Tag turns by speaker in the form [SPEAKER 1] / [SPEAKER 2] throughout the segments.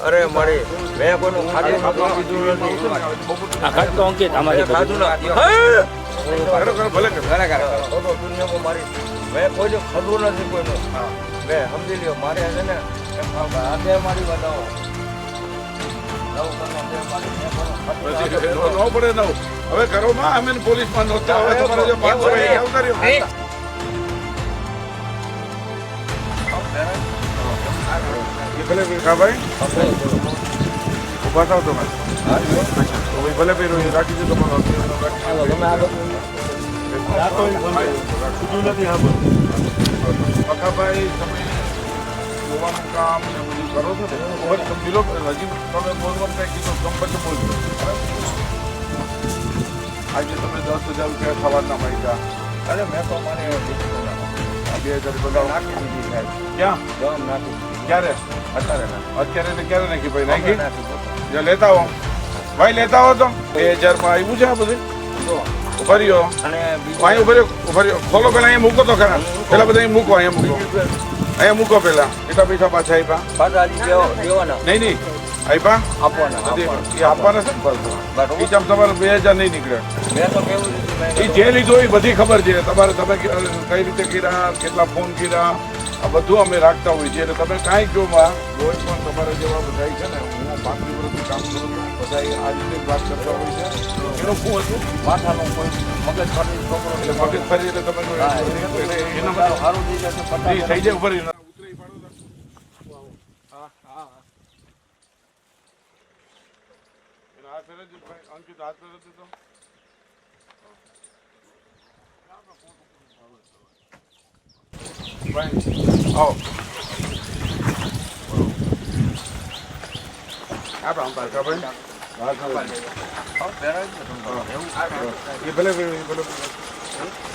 [SPEAKER 1] અરે મારી મેં કોઈનું ખાધું પીધું નથી.
[SPEAKER 2] આ ઘટ તો અંકિત અમારી
[SPEAKER 1] ખાધું ના
[SPEAKER 3] ભલે
[SPEAKER 1] દુનિયામાં મારી મેં કોઈને ખાધું નથી કોઈનું. મેં સમજી લ્યો મારે છે ને આજે મારી બતાવો
[SPEAKER 3] ન પડે નવ હવે ઘરોમાં અમે પોલીસમાં નોંધતા હવે તમારે જો 500 ભલે ભાઈ ઉભા થાવ તમે ભલે ભાઈ રાખી દીધો પકાભાઈ તમે જોવાનું કામ ને બધું કરો છો ને સમજી લો હજી તમે બોલવાનું કઈ કીધું કંપની બોલજો આજે તમે 10,000 રૂપિયા સવારના માંગ્યા.
[SPEAKER 1] અરે મેં તો મને
[SPEAKER 3] 2,000 રૂપિયા
[SPEAKER 1] નાખી દીધી સાહેબ.
[SPEAKER 3] ક્યાં
[SPEAKER 1] જવાબ નાખી
[SPEAKER 3] ક્યારે
[SPEAKER 1] અત્યારે
[SPEAKER 3] અત્યારે ને ક્યારે નાખી ભાઈ નાખી
[SPEAKER 1] નાખી
[SPEAKER 3] જો લેતા હો ભાઈ લેતા હો તો 2,000 માં આવ્યું છે આ બધું ઉભા રહ્યો
[SPEAKER 1] અને
[SPEAKER 3] અહીં ઉભા રહ્યો ખોલો પેલા અહીંયા મૂકો તો ખરા પેલા બધા અહીં મૂકો અહીંયા મૂકો અહીંયા મૂકો પેલા કેટલા પૈસા પાછા આપ્યા
[SPEAKER 1] પાછા હજી દેવાના
[SPEAKER 3] નહીં આપ્યા
[SPEAKER 1] આપવાના
[SPEAKER 3] એ આપવાના છે ને બીજા તમારે 2,000 નહીં નીકળે
[SPEAKER 1] મેં તો કેવું
[SPEAKER 3] એ જે લીધું એ બધી ખબર છે તમારે તમે કઈ રીતે કર્યા કેટલા ફોન કર્યા આ બધું અમે રાખતા હોઈએ છીએ એટલે તમે કાંઈ કહો માં કોઈ પણ તમારે જેવા બધા છે ને હું 5 વર્ષથી કામ કરું છું બધા આ રીતે વાત કરતા હોય છે એનું શું હતું
[SPEAKER 1] માથાનો કોઈ મગજ ફરી છોકરો
[SPEAKER 3] એટલે મગજ ફરી એટલે તમે એના માટે
[SPEAKER 1] સારું થઈ જશે
[SPEAKER 3] થઈ જાય ઉપર અંકિત હાથ ફેરવી દીધો આવો આપણે ભાઈ એ ભલે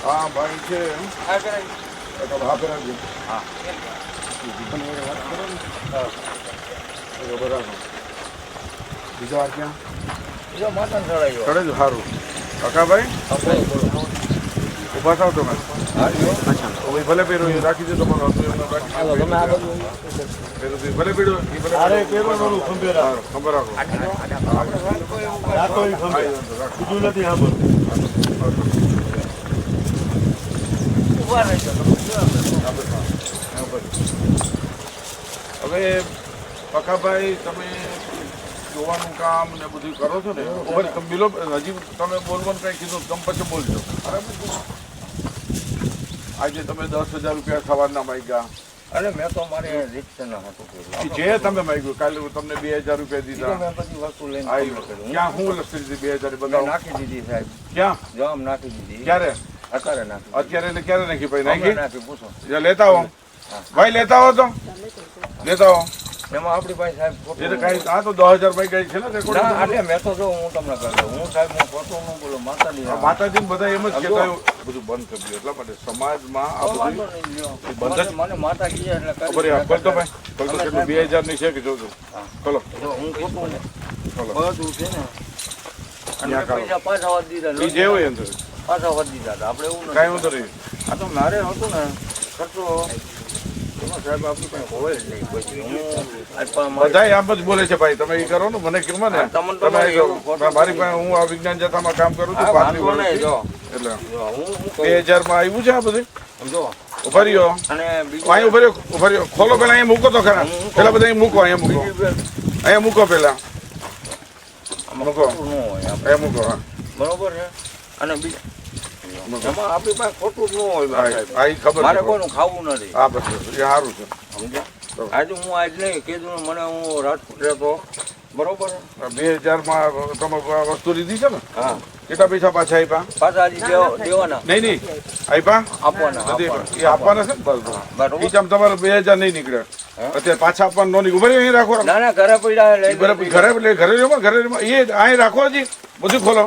[SPEAKER 3] હા ભાઈ છે હા ફેરવજો હા બરાબર બીજા વાર ક્યાં
[SPEAKER 1] બીજો માથાને ચડાવ્યો
[SPEAKER 3] ચડે જ સારું કાકાભાઈ ઉભા થાવ તમે ભલે પહેરો રાખી દો તમારો ભલે પીડો ખબર રાખો હવે પકાભાઈ તમે જોવાનું કામ ને બધું કરો છો ને મિલો હજી તમે બોલવાનું કઈ કીધું તમે પછી બોલજો બરાબર આજે તમે 10,000 રૂપિયા સવારના માંગ્યા
[SPEAKER 1] અરે મેં તો મારે રિક્ષા ના હતું
[SPEAKER 3] જે તમે માંગ્યું કાલે તમને 2,000 રૂપિયા દીધા
[SPEAKER 1] મેં પછી વસ્તુ લઈને
[SPEAKER 3] ક્યાં હું લખી દીધી 2,000 બતાવો
[SPEAKER 1] નાખી દીધી સાહેબ
[SPEAKER 3] ક્યાં
[SPEAKER 1] જવાબ નાખી દીધી
[SPEAKER 3] ક્યારે
[SPEAKER 1] અત્યારે નાખી
[SPEAKER 3] અત્યારે એટલે ક્યારે નાખી ભાઈ
[SPEAKER 1] નાખી પૂછો
[SPEAKER 3] લેતા હો ભાઈ લેતા હો તો લેતા હો
[SPEAKER 1] એમાં આપણી પાસે સાહેબ
[SPEAKER 3] એટલે કઈ આ તો 10,000 રૂપિયા ગઈ છે ને
[SPEAKER 1] એટલે મેં તો જો હું તમને કહી દઉં હું સાહેબ હું ખોટું ન બોલું
[SPEAKER 3] માતાજી બધા એમ જ કહેતા બધું બંધ કરી દો એટલા માટે સમાજમાં આ બધું બંધ જ
[SPEAKER 1] મને માતા કીએ એટલે
[SPEAKER 3] ખબર બોલતો ભાઈ બોલતો કેટલું 2,000 ની છે કે જોજો ચલો
[SPEAKER 1] હું ખોટું ને
[SPEAKER 3] ચલો
[SPEAKER 1] બધું છે ને અને પૈસા પાછા વધી દીધા
[SPEAKER 3] એ જે હોય અંદર
[SPEAKER 1] પાછા વધી દીધા આપણે એવું
[SPEAKER 3] કાંઈ વાંધો નહીં
[SPEAKER 1] આ તો મારે હતું ને ખર્ચો સાહેબ આપણી પાસે હોય જ નહીં
[SPEAKER 3] બધા આમ જ બોલે છે ભાઈ તમે એ કરો ને મને કેમ ને તમે મારી પાસે હું આ વિજ્ઞાન જથ્થામાં કામ કરું છું 5 વર્ષથી એટલે 2,000 માં આવ્યું છે આ બધું ઉભા રહ્યો અહીં ઉભા રહ્યો ખોલો પેલા અહીંયા મૂકો તો ખરા પેલા બધા અહીં મૂકો અહીંયા મૂકો પેલા મૂકો અહીંયા મૂકો હા
[SPEAKER 1] બરોબર છે અને બીજા એમાં આપણી પાસે ખોટું જ ન હોય
[SPEAKER 3] ખબર
[SPEAKER 1] મારે કોઈનું ખાવું નથી
[SPEAKER 3] હા બસ એ સારું છે
[SPEAKER 1] સમજ્યા આજે હું આજ નહીં કીધું મને હું રાજકોટ રહેતો બરોબર
[SPEAKER 3] 2,000 માં તમે વસ્તુ લીધી છે ને
[SPEAKER 1] હા
[SPEAKER 3] કેટલા પૈસા પાછા આપ્યા
[SPEAKER 1] પાછા હજી દેવાના
[SPEAKER 3] નહીં આપ્યા
[SPEAKER 1] આપવાના
[SPEAKER 3] એ આપવાના છે ને બીજા તમારે 2,000 નહીં નીકળે અત્યારે પાછા આપવાનું નો નીકળે ઉભા અહીં રાખો
[SPEAKER 1] ના ઘરે પડ્યા
[SPEAKER 3] ઘરે એ અહીં રાખો હજી બધું ખોલો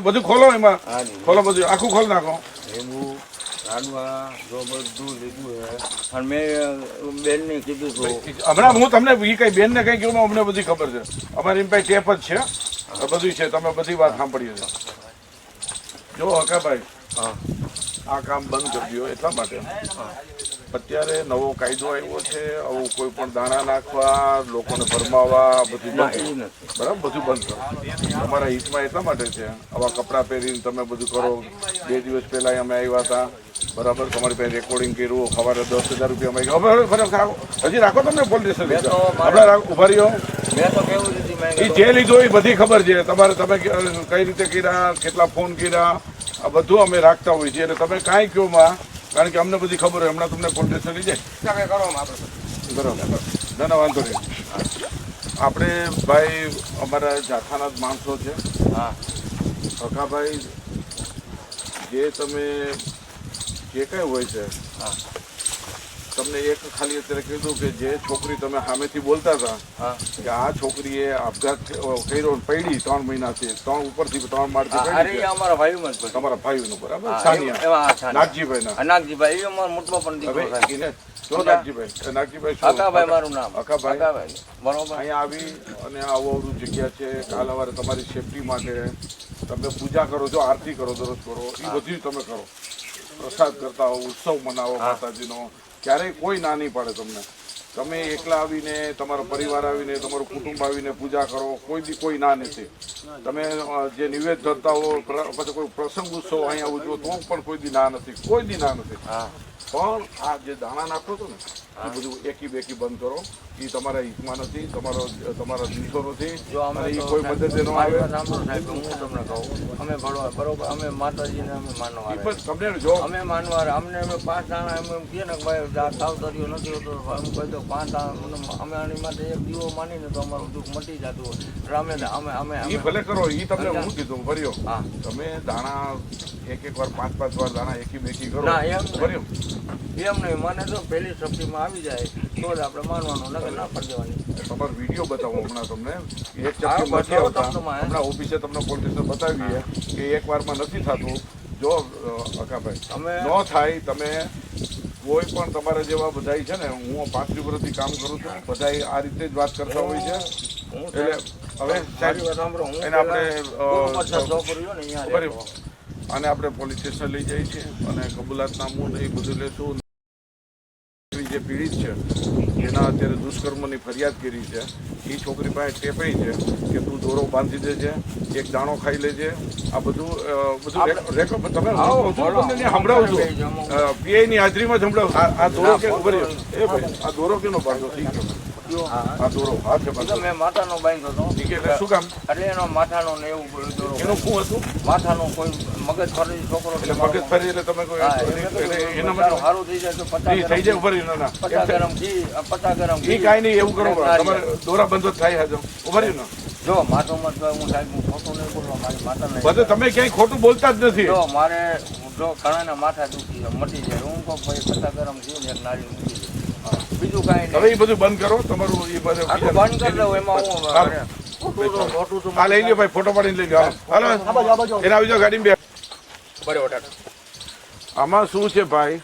[SPEAKER 3] બધું ખોલો એમાં ખોલો બધું આખું ખોલ નાખો હમણાં હું તમને કઈ બેન ને કઈ કહું અમને બધી ખબર છે અમારી પાસે ટેપ જ છે બધું છે તમે બધી વાત સાંભળીએ છે જો હકાભાઈ આ કામ બંધ કરી દો એટલા માટે અત્યારે નવો કાયદો આવ્યો છે, આવું કોઈ પણ દાણા નાખવા, લોકોને ભરમાવા બધું બંધ, બરાબર, બધું બંધ કરો. તમારા હિતમાં એટલા માટે છે. આવા કપડાં પહેરીને તમે બધું કરો. 2 દિવસ પહેલા અમે આવ્યા હતા, બરાબર, તમારી પાસે રેકોર્ડિંગ કર્યું, સવારે 10,000 રૂપિયા હવે હજી રાખો તમે પોલીસ સ્ટેશન આપણે ઉભા રહ્યો. એ જે લીધો એ બધી ખબર છે તમારે, તમે કઈ રીતે કર્યા, કેટલા ફોન કર્યા, આ બધું અમે રાખતા હોઈએ છીએ. એટલે તમે કાંઈ કહો માં, કારણ કે અમને બધી ખબર હોય. હમણાં તમને પોલીસ સ્ટેશન લઈ જાય બરાબર, ના વાંધો નહીં. આપણે ભાઈ અમારા જાથાના જ માણસો છે. હા અખાભાઈ, જે તમે જે કંઈ હોય છે, તમને એક ખાલી અત્યારે કીધું કે જે છોકરી તમે સામેથી બોલતા હતા કે આ છોકરીએ આપઘાત કર્યો, પડી 3 મહિનાથી, 3 ઉપરથી 3 માળથી પડી,
[SPEAKER 1] અમારા ભાઈઓ
[SPEAKER 3] તમારા ભાઈઓનું બરાબર, સાનિયા નાગજીભાઈ
[SPEAKER 1] નાગજીભાઈ અમારો મોટો પણ દીકરો થાય.
[SPEAKER 3] નાગજીભાઈ
[SPEAKER 1] અકાભાઈ મારું નામ.
[SPEAKER 3] અકાભાઈ બરોબર. અહીંયા આવી અને આવું જગ્યા છે. કાલ સવારે તમારી સેફટી માટે તમે પૂજા કરો છો, આરતી કરો, દરરોજ કરો, એ બધું તમે કરો, પ્રસાદ કરતા હો, ઉત્સવ મનાવો માતાજીનો. ક્યારેય કોઈ ના નહીં પાડે તમને. તમે એકલા આવીને, તમારો પરિવાર આવીને, તમારું કુટુંબ આવીને પૂજા કરો, કોઈ ના નથી. તમે જે નિવેદ ધરતા હો, પછી કોઈ પ્રસંગ ઉત્સવ અહીંયા ઉજવો તો પણ કોઈ દી ના નથી, કોઈ દી ના નથી. પણ આ જે દાણા નાખો છો ને એ બધું એકી બેકી બંધ કરો. એ તમારા હિતમાં નથી, તમારા દિવસો નથી, એ કોઈ મદદ ન આવે.
[SPEAKER 1] હું તમને કહું, અમે ભણવા બરોબર, અમે માતાજીને અમે માનવા,
[SPEAKER 3] તમને જો
[SPEAKER 1] અમે માનવા, અમને અમે 5 દાણા એમ કહીએ ને ભાઈ સાવધારીઓ નથી હોતો, હું કહી દઉં 5 દાણા અમે આની માટે એક દીવો માનીને તો અમારું દુઃખ મટી જતું હોય. અમે
[SPEAKER 3] એ ભલે કરો. એ તમને હું કીધું ભર્યો, તમે દાણા એક વાર 5 વાર દાણા એકી બેકી કરો. ભર્યો
[SPEAKER 1] એમ નહીં, મને તો પહેલી સબ્જીમાં આવી જાય તો જ આપણે માનવાનું, નકર ના પડી દેવાની.
[SPEAKER 3] તમારો વિડીયો બતાવો હમણાં તમને. એક ચપટી નથી આવતા, હમણાં ઓફિસે તમને પોલીસ બતાવીએ કે એક વારમાં નથી થતું. જો અકાભાઈ ન થાય, તમે કોઈ પણ તમારા જેવા બધાય છે ને, હું 5 વર્ષથી કામ કરું છું, બધાય આ રીતે જ વાત કરતા હોય છે. એટલે હવે એને આપણે અને આપણે પોલીસ સ્ટેશન લઈ જઈએ છીએ અને કબૂલાતનામું એ બધું લેશું. જે પીડિત છે જેના અત્યારે દુષ્કર્મની ફરિયાદ કરી છે, એ છોકરી પાસે ટેપાઈ છે કે તું દોરો બાંધી દેજે, એક દાણો ખાઈ લેજે. આ બધું રેકોર્ડ તમે સંભળાવું છું, પીઆઈની હાજરીમાં જ સંભળાવું. આ દોરો કે એ ભાઈ આ દોરો કેનો બાંધો? ઠીક છે, આ દોરો હાથ છે,
[SPEAKER 1] મેં માથાનો બાંધ્યો હતો.
[SPEAKER 3] એટલે શું કામ?
[SPEAKER 1] એટલે એનો માથાનો ને એવું દોરો.
[SPEAKER 3] એનું શું હતું?
[SPEAKER 1] માથાનો કોઈ મગજ ફરી છોકરો.
[SPEAKER 3] એટલે મગજ ફરી એટલે તમે
[SPEAKER 1] એના માટે સારું થઈ જાય તો 50
[SPEAKER 3] થઈ જાય ઉપર
[SPEAKER 1] 50 ગ્રામ ઘી, 50 ગ્રામ ઘી.
[SPEAKER 3] કાંઈ નહીં, એવું કરો તમારે દોરા બંધો થાય છે ઉભા રહ્યું ને.
[SPEAKER 1] જો માથામાં હું સાહેબ હું ખોટું નહીં બોલવા, મારી માથા
[SPEAKER 3] બધે તમે ક્યાંય ખોટું બોલતા જ નથી.
[SPEAKER 1] જો મારે જો ઘણાના માથા દુખી મટી જાય, હું કહું ભાઈ 50 ગ્રામ ઘી ને એક નાળી મૂકી દે, બીજું કાંઈ નહીં.
[SPEAKER 3] હવે એ બધું બંધ કરો તમારું. એ બધું
[SPEAKER 1] બંધ કરી દઉં. એમાં હું
[SPEAKER 3] આ લઈ લો ભાઈ, ફોટો પાડીને લઈ લો. હાલો એને આવી જાઓ ગાડીમાં બે. આમાં શું છે ભાઈ,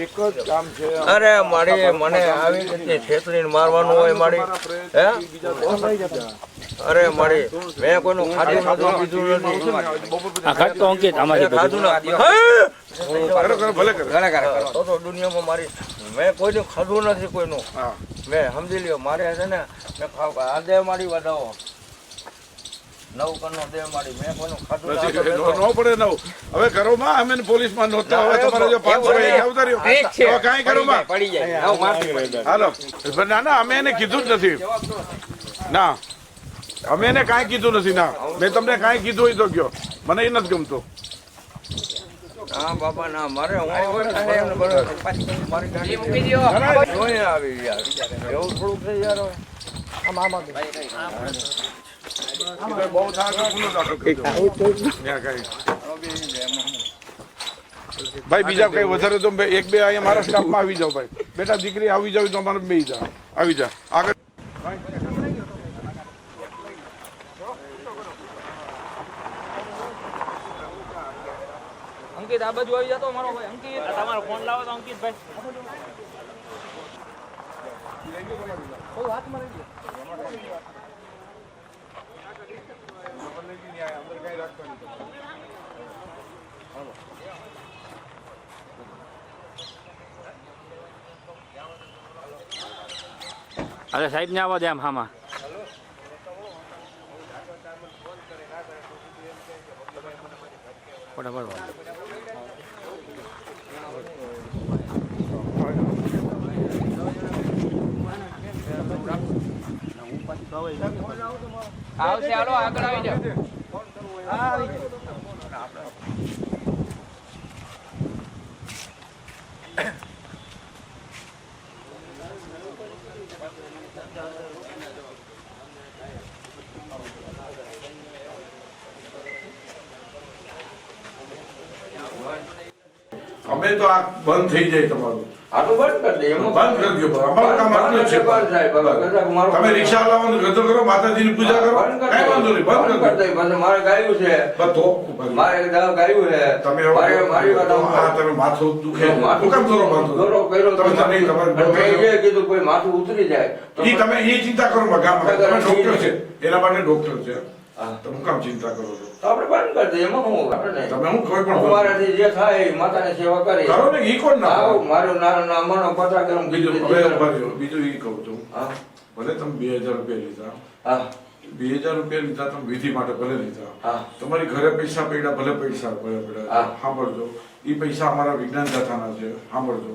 [SPEAKER 3] એક જ કામ છે.
[SPEAKER 1] અરે મારી મને આવી રીતે છેતરીને મારવાનું હોય મારી. હે અરે મારી મેં કોઈનું ખાધું નતું, પીધું નથી.
[SPEAKER 2] આ ઘાટ તો અંકિત અમારી
[SPEAKER 1] ખાધું ના
[SPEAKER 3] ભલે કરે
[SPEAKER 1] તો દુનિયામાં મારી મેં કોઈનું ખાધું નથી કોઈનું. મેં સમજી લ્યો મારે છે ને મેં આ દે મારી વધાવો 9 કનો દે મારી, મેં કોઈનું ખાધું
[SPEAKER 3] ન પડે. 9 હવે કરો માં, અમે પોલીસ માં નહોતા. હવે તમારે જો 500 ઉતાર્યો કાંઈ કરો માં
[SPEAKER 1] પડી જાય.
[SPEAKER 3] હાલો ના અમે એને કીધું જ નથી. ના અમે એને કાંઈ કીધું નથી. ના મેં તમને કાંઈ કીધું હોય તો કયો, મને એ નથી ગમતું.
[SPEAKER 1] હા બાપા ના મારે મારી ગાડી મૂકી દો આવી યાર, એવું થોડુંક છે યાર.
[SPEAKER 3] બહુ ભાઈ બીજા કઈ વધારે તો 1-2 અહીંયા મારા સ્ટાફમાં આવી જાઓ ભાઈ. બેટા દીકરી આવી જાવ તો અમારે બે જા આવી જા આગળ.
[SPEAKER 2] અંકિત આ બાજુ આવી જતો મારો ભાઈ. અંકિત તમારો ફોન લાવો તો અંકિત ભાઈ. હાથમાં રહી ગયો. અરે સાહેબ ને આવવા દે આમ હામાં. ફટાફટ. આવશે હાલો આગળ આવી જાઓ. હા આવી જાઓ.
[SPEAKER 3] અમે તો આ બંધ થઈ જાય તમારું.
[SPEAKER 1] આ તો બંધ કરી દે એમાં
[SPEAKER 3] બંધ કરી દો. અમારું કામ આટલું જ છે. તમે રિક્ષા લાવવાનું ગતો કરો, માતાજીની પૂજા કરો, કઈ વાંધો નહીં, બંધ કરી દો.
[SPEAKER 1] પછી મારે ગાયું છે,
[SPEAKER 3] બધો
[SPEAKER 1] મારે ગાયું છે.
[SPEAKER 3] તમે
[SPEAKER 1] મારી વાત
[SPEAKER 3] તમે માથું દુખે હું કામ દોરો બાંધો?
[SPEAKER 1] દોરો કર્યો
[SPEAKER 3] તમે
[SPEAKER 1] મેં એ કીધું કોઈ માથું ઉતરી જાય તો
[SPEAKER 3] તમે એ ચિંતા કરો ગામમાં. તમે ડોક્ટર છે, એના માટે ડોક્ટર છે. તમે કામ ચિંતા કરો છો?
[SPEAKER 1] તો આપણે બંધ કરી દઈએ એમાં હું આપણે
[SPEAKER 3] તમે હું કોઈ પણ
[SPEAKER 1] મારાથી જે થાય એ માતાની સેવા કરી
[SPEAKER 3] કરો ને. ઈ કોણ ના
[SPEAKER 1] મારું નાના મનો પતા કર્યું
[SPEAKER 3] બીજું બીજું ઈ કહું છું. ભલે તમે 2000 રૂપિયા લીધા,
[SPEAKER 1] હા
[SPEAKER 3] 2000 રૂપિયા લીધા, તમે વિધિ માટે ભલે લીધા,
[SPEAKER 1] હા
[SPEAKER 3] તમારી ઘરે પૈસા પડ્યા, ભલે પૈસા પડ્યા, સાંભળજો. ઈ પૈસા અમારા વિજ્ઞાન જાથાના છે, સાંભળજો.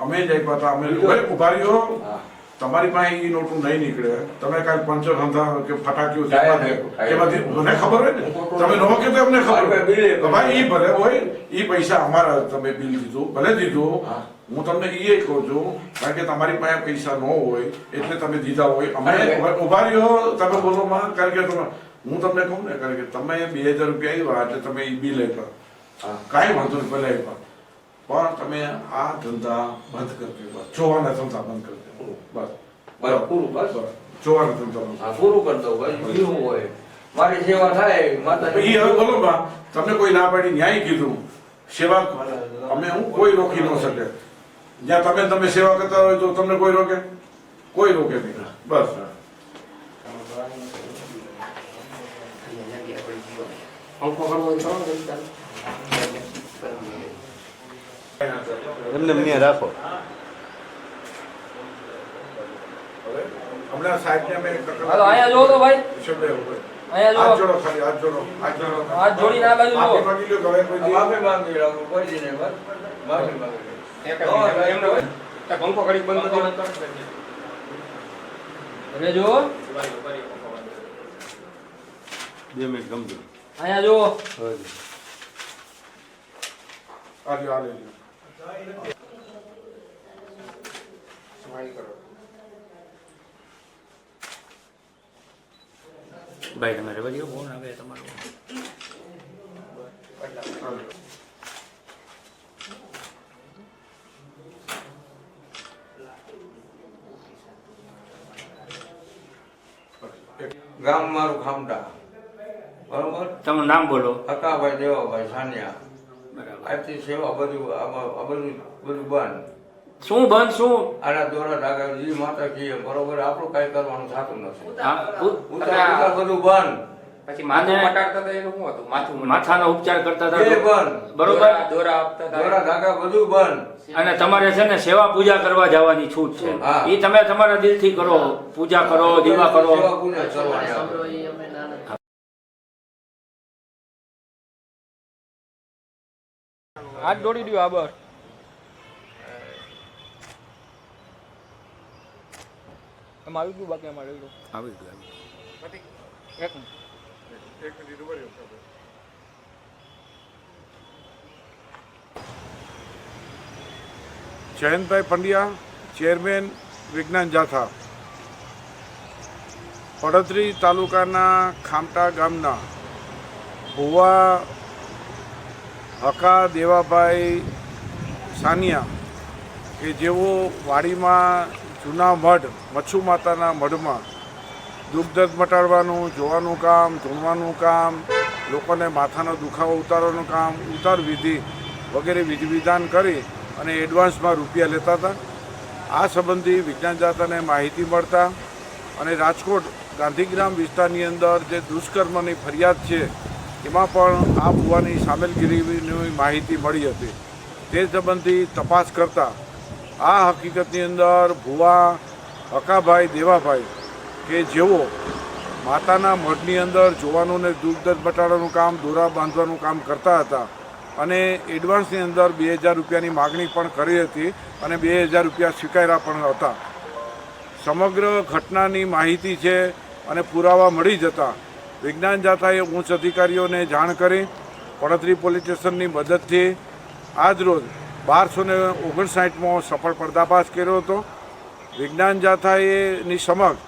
[SPEAKER 3] અમે જ આપ્યા હતા. અમે ઉભા રહ્યો, તમારી પાસે ઈ નોટું નહીં નીકળે. તમે કાલ પંચર હંધા કે ફટાકીઓ એમાંથી મને ખબર હોય ને, તમે નો કે અમને ખબર ભાઈ ઈ ભલે હોય, ઈ પૈસા અમારા તમે બિલ દીધું, ભલે દીધું. હું તમને એ કહું છું, કારણ કે તમારી પાસે પૈસા ન હોય એટલે તમે દીધા હોય. અમે ઉભા રહ્યો, તમે બોલો માં, કારણ કે તમે હું તમને કહું ને, કારણ કે તમે 2000 રૂપિયા આવ્યા એટલે તમે ઈ બિલ આપ્યા, કાંઈ વાંધો નહીં, ભલે આપ્યા, પણ તમે આ ધંધા બંધ કરી દો. જોવાના ધંધા બંધ કરી દો. બસ
[SPEAKER 1] પૂરું બસ
[SPEAKER 3] જોવાના ધંધા
[SPEAKER 1] પૂરું કરી દો ભાઈ. બીજું હોય મારી સેવા થાય માતા.
[SPEAKER 3] ઈ હવે બોલો બા, તમને કોઈ ના પાડી ન્યાય કીધું સેવા અમે હું કોઈ રોકી ન શકે. જ્યાં તમે સેવા કરતા હોય તો તમને કોઈ રોકે? કોઈ રોકે નહીં. બસ
[SPEAKER 4] એમને રાખો.
[SPEAKER 3] હમણાં સાહેબ ને અમે
[SPEAKER 2] હાલો અહીંયા જો તો ભાઈ. અહીંયા જો.
[SPEAKER 3] હાથ જોડો, ખાલી હાથ જોડો, હાથ જોડો.
[SPEAKER 2] હાથ જોડીને આ બાજુ જો.
[SPEAKER 3] માફી માંગી લ્યો. હવે કોઈ
[SPEAKER 1] માફી માંગી લો, કોઈ દી નહીં, બસ માફી માંગી લો.
[SPEAKER 2] પંખો ઘડીક બંધ કરી દો. જો
[SPEAKER 4] 2 મિનિટ ગમજો.
[SPEAKER 2] અહીંયા જો.
[SPEAKER 3] આજે આ લઈ લ્યો.
[SPEAKER 2] ભાઈ તમે રવા દો, ફોન આવે તમારો.
[SPEAKER 1] ગામ મારું ખામટા, બરોબર.
[SPEAKER 2] તમારું નામ બોલો.
[SPEAKER 1] હકાભાઈ દેવાભાઈ સાનિયા.
[SPEAKER 2] બરાબર.
[SPEAKER 1] આજથી સેવા બધું બધું બંધ.
[SPEAKER 2] શું બંધ શું?
[SPEAKER 1] આના દોરા ધાગા જે માતા કહીએ બરોબર, આપણું કઈ કરવાનું થતું નથી.
[SPEAKER 2] હા,
[SPEAKER 1] ઉતાર બધું બંધ.
[SPEAKER 2] પછી માથું મટાડતા હતા એનું શું હતું? માથાનો ઉપચાર કરતા
[SPEAKER 1] એ
[SPEAKER 2] હતા
[SPEAKER 1] બંધ.
[SPEAKER 2] બરોબર.
[SPEAKER 5] દોરા આપતા હતા.
[SPEAKER 1] દોરા ધાગા બધું બંધ.
[SPEAKER 2] અને તમારે છે ને સેવા પૂજા કરવા જવાની છૂટ છે.
[SPEAKER 1] હા.
[SPEAKER 2] એ તમે તમારા દિલથી કરો, પૂજા કરો, દીવા કરો.
[SPEAKER 1] સેવા પુણ્ય કરવાની આપણે.
[SPEAKER 2] હાથ જોડી દો આ બસ. એમ આવી ગયું બાકી અમારે આવી ગયું. એક
[SPEAKER 3] જયંતભાઈ પંડ્યા, ચેરમેન વિજ્ઞાન જાથા, પડતરી તાલુકાના ખામટા ગામના ભુવા હકા દેવાભાઈ સાનિયા કે જેઓ વાડીમાં જૂના મઢ મચ્છુ માતાના મઢમાં દુઃખ મટાડવાનું, જોવાનું કામ, ધૂણવાનું કામ, લોકોને માથાનો દુખાવો ઉતારવાનું કામ, ઉતાર વિધિ વગેરે વિધિ વિધાન કરી અને એડવાન્સમાં રૂપિયા લેતા હતા. આ સંબંધી વિજ્ઞાન જાથાને માહિતી મળતા અને રાજકોટ ગાંધીગ્રામ વિસ્તારની અંદર જે દુષ્કર્મની ફરિયાદ છે એમાં પણ આ ભુવાની સામેલગીરીની માહિતી મળી હતી. તે સંબંધી તપાસ કરતાં આ હકીકતની અંદર ભુવા હકાભાઈ દેવાભાઈ કે જેઓ માતાના મઢની અંદર જોવાનુંને દૂધ દર્દ બટાડાનું કામ, દોરા બાંધવાનું કામ કરતા હતા અને એડવાન્સની અંદર 2000 રૂપિયાની માગણી પણ કરી હતી અને 2000 રૂપિયા સ્વીકાર્યા પણ હતા. સમગ્ર ઘટનાની માહિતી છે અને પુરાવા મળી જતા વિજ્ઞાન જાથાએ ઉચ્ચ અધિકારીઓને જાણ કરી પડતરી પોલીસ સ્ટેશનની મદદથી આજરોજ 1259માં સફળ પર્દાફાશ કર્યો હતો. વિજ્ઞાન જાથાએની સમક્ષ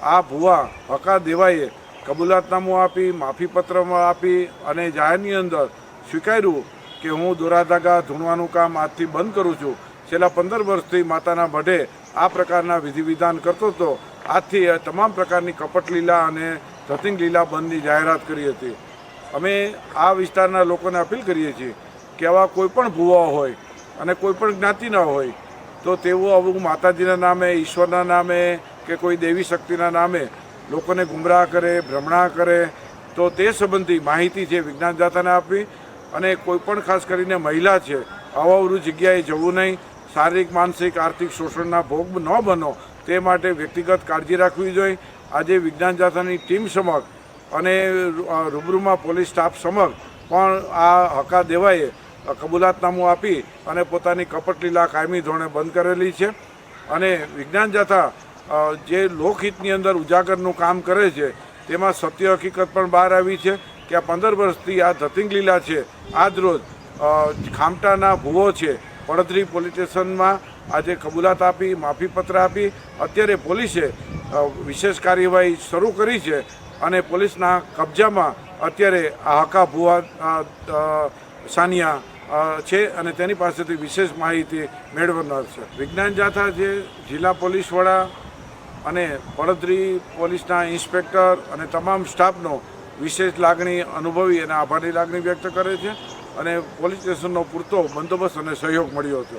[SPEAKER 3] આ ભુવા હકા દેવાએ કબૂલાતનામું આપી, માફીપત્રમાં આપી અને જાહેરની અંદર સ્વીકાર્યું કે હું દોરાધાગા ધૂણવાનું કામ આજથી બંધ કરું છું. છેલ્લા 15 વર્ષથી માતાના મઢે આ પ્રકારના વિધિ વિધાન કરતો હતો. આજથી તમામ પ્રકારની કપટ લીલા અને ધતિંગ લીલા બંધની જાહેરાત કરી હતી. અમે આ વિસ્તારના લોકોને અપીલ કરીએ છીએ કે આવા કોઈ પણ ભુવા હોય અને કોઈ પણ જ્ઞાતિના હોય તો તેઓ આવું માતાજીના નામે, ઈશ્વરના નામે કે કોઈ દેવી શક્તિના નામે લોકોને ગુમરાહ કરે, ભ્રમણા કરે તો તે સંબંધી માહિતી છે વિજ્ઞાન જાથાને આપવી. અને કોઈ પણ ખાસ કરીને મહિલા છે અવાવરું જગ્યાએ જવું નહીં, શારીરિક, માનસિક, આર્થિક શોષણના ભોગ ન બનો તે માટે વ્યક્તિગત કાળજી રાખવી જોઈએ. આજે વિજ્ઞાન જાથાની ટીમ સમક્ષ અને રૂબરૂમાં પોલીસ સ્ટાફ સમક્ષ પણ આ હકા દેવાએ કબૂલાતનામું આપી અને પોતાની કપટ લીલા કાયમી ધોરણે બંધ કરેલી છે. અને વિજ્ઞાન જાથા જે લોકહિતની અંદર ઉજાગરનું કામ કરે છે તેમાં સત્ય હકીકત પણ બહાર આવી છે કે આ 15 વર્ષથી આ ધતિંગ લીલા છે. આજરોજ ખામટાના ભુવો છે પડતરી પોલીસ સ્ટેશનમાં આજે કબૂલાત આપી, માફીપત્ર આપી. અત્યારે પોલીસે વિશેષ કાર્યવાહી શરૂ કરી છે અને પોલીસના કબજામાં અત્યારે આ હકા ભુવા સાનિયા છે અને તેની પાસેથી વિશેષ માહિતી મેળવનાર છે. વિજ્ઞાન જાથા જે જિલ્લા પોલીસ વડા અને પડતરી પોલીસના ઇન્સ્પેક્ટર અને તમામ સ્ટાફનો વિશેષ લાગણી અનુભવી અને આભારની લાગણી વ્યક્ત કરે છે અને પોલીસ સ્ટેશનનો પૂરતો બંદોબસ્ત અને સહયોગ મળ્યો હતો.